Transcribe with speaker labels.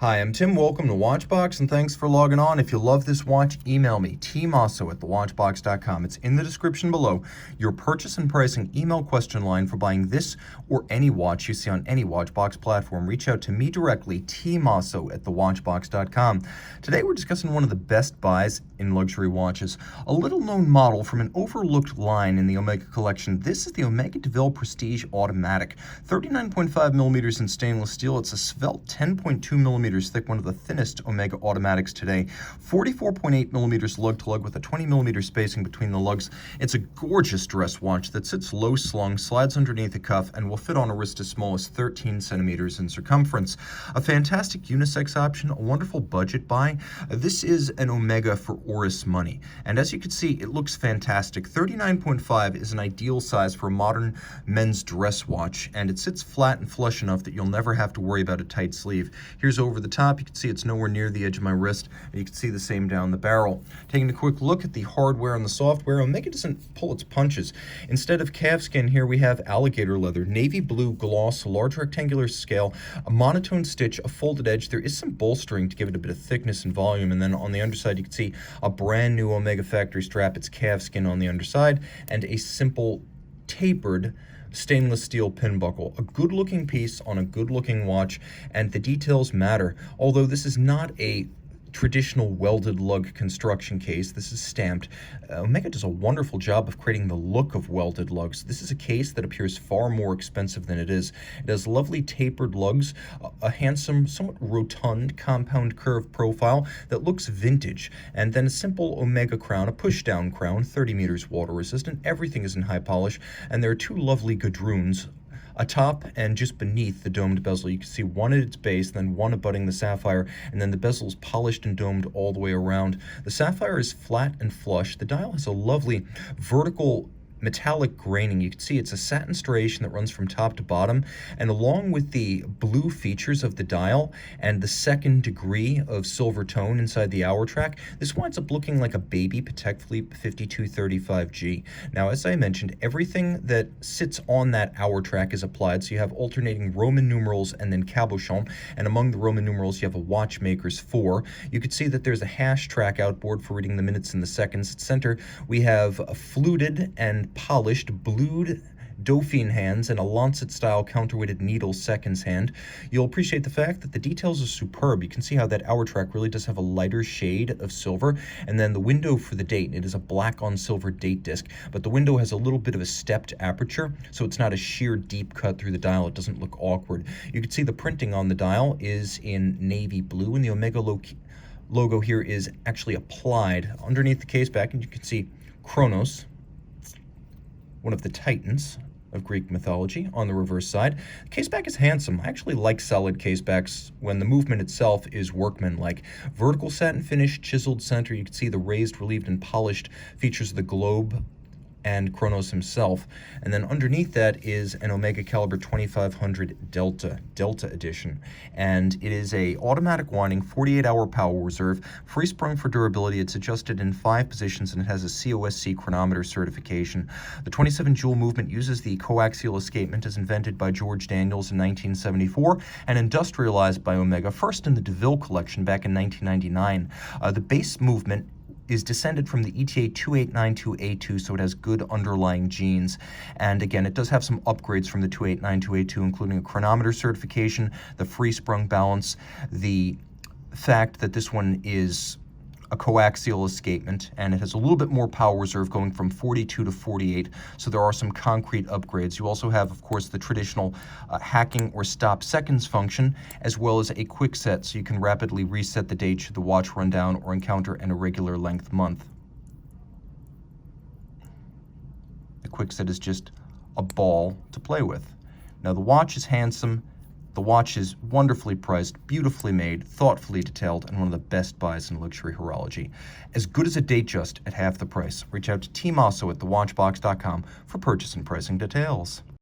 Speaker 1: Hi, I'm Tim. Welcome to Watchbox, and thanks for logging on. If you love this watch, email me, tmosso@thewatchbox.com. It's in the description below. Your purchase and pricing email question line for buying this or any watch you see on any Watchbox platform. Reach out to me directly, tmosso@thewatchbox.com. Today we're discussing one of the best buys in luxury watches, a little-known model from an overlooked line in the Omega collection. This is the Omega De Ville Prestige Automatic, 39.5 millimeters in stainless steel. It's a svelte 10.2 millimeters thick, one of the thinnest Omega automatics today. 44.8 millimeters lug-to-lug with a 20 millimeter spacing between the lugs. It's a gorgeous dress watch that sits low slung, slides underneath the cuff, and will fit on a wrist as small as 13 centimeters in circumference. A fantastic unisex option, a wonderful budget buy. This is an Omega for Oris money, and as you can see, it looks fantastic. 39.5 is an ideal size for a modern men's dress watch, and it sits flat and flush enough that you'll never have to worry about a tight sleeve. Here's over the top. You can see it's nowhere near the edge of my wrist, and you can see the same down the barrel. Taking a quick look at the hardware and the software, Omega doesn't pull its punches. Instead of calfskin, here we have alligator leather, navy blue gloss, large rectangular scale, a monotone stitch, a folded edge. There is some bolstering to give it a bit of thickness and volume, and then on the underside you can see a brand new Omega factory strap. It's calfskin on the underside, and a simple tapered stainless steel pin buckle. A good looking piece on a good looking watch, and the details matter. Although this is not a traditional welded lug construction case, this is stamped. Omega does a wonderful job of creating the look of welded lugs. This is a case that appears far more expensive than it is. It has lovely tapered lugs, a handsome, somewhat rotund compound curve profile that looks vintage, and then a simple Omega crown, a push-down crown, 30 meters water resistant. Everything is in high polish, and there are two lovely gadroons atop and just beneath the domed bezel. You can see one at its base, then one abutting the sapphire, and then the bezel is polished and domed all the way around. The sapphire is flat and flush. The dial has a lovely vertical metallic graining. You can see it's a satin striation that runs from top to bottom, and along with the blue features of the dial and the second degree of silver tone inside the hour track, this winds up looking like a baby Patek Philippe 5235G. Now, as I mentioned, everything that sits on that hour track is applied, so you have alternating Roman numerals and then cabochon, and among the Roman numerals you have a watchmaker's 4. You can see that there's a hash track outboard for reading the minutes and the seconds. At center we have a fluted and polished blued Dauphine hands and a Lancet-style counterweighted needle seconds hand. You'll appreciate the fact that the details are superb. You can see how that hour track really does have a lighter shade of silver, and then the window for the date, it is a black on silver date disc, but the window has a little bit of a stepped aperture, so it's not a sheer deep cut through the dial. It doesn't look awkward. You can see the printing on the dial is in navy blue, and the Omega logo here is actually applied underneath the case back, and you can see Kronos, one of the titans of Greek mythology, on the reverse side. The caseback is handsome. I actually like solid casebacks when the movement itself is workmanlike. Vertical satin finish, chiseled center. You can see the raised, relieved, and polished features of the globe and Kronos himself. And then underneath that is an Omega Caliber 2500 Delta edition. And it is a automatic winding, 48-hour power reserve, free sprung for durability. It's adjusted in 5 positions, and it has a COSC chronometer certification. The 27 jewel movement uses the co-axial escapement as invented by George Daniels in 1974 and industrialized by Omega, first in the De Ville collection back in 1999. The base movement is descended from the ETA 2892A2, so it has good underlying genes. And again, it does have some upgrades from the 2892A2, including a chronometer certification, the free sprung balance, the fact that this one is a coaxial escapement, and it has a little bit more power reserve, going from 42 to 48, so there are some concrete upgrades. You also have, of course, the traditional hacking or stop seconds function, as well as a quick set, so you can rapidly reset the date should the watch run down or encounter an irregular length month. The quick set is just a ball to play with. Now, the watch is handsome. The watch is wonderfully priced, beautifully made, thoughtfully detailed, and one of the best buys in luxury horology. As good as a Datejust at half the price. Reach out to tmosso@thewatchbox.com for purchase and pricing details.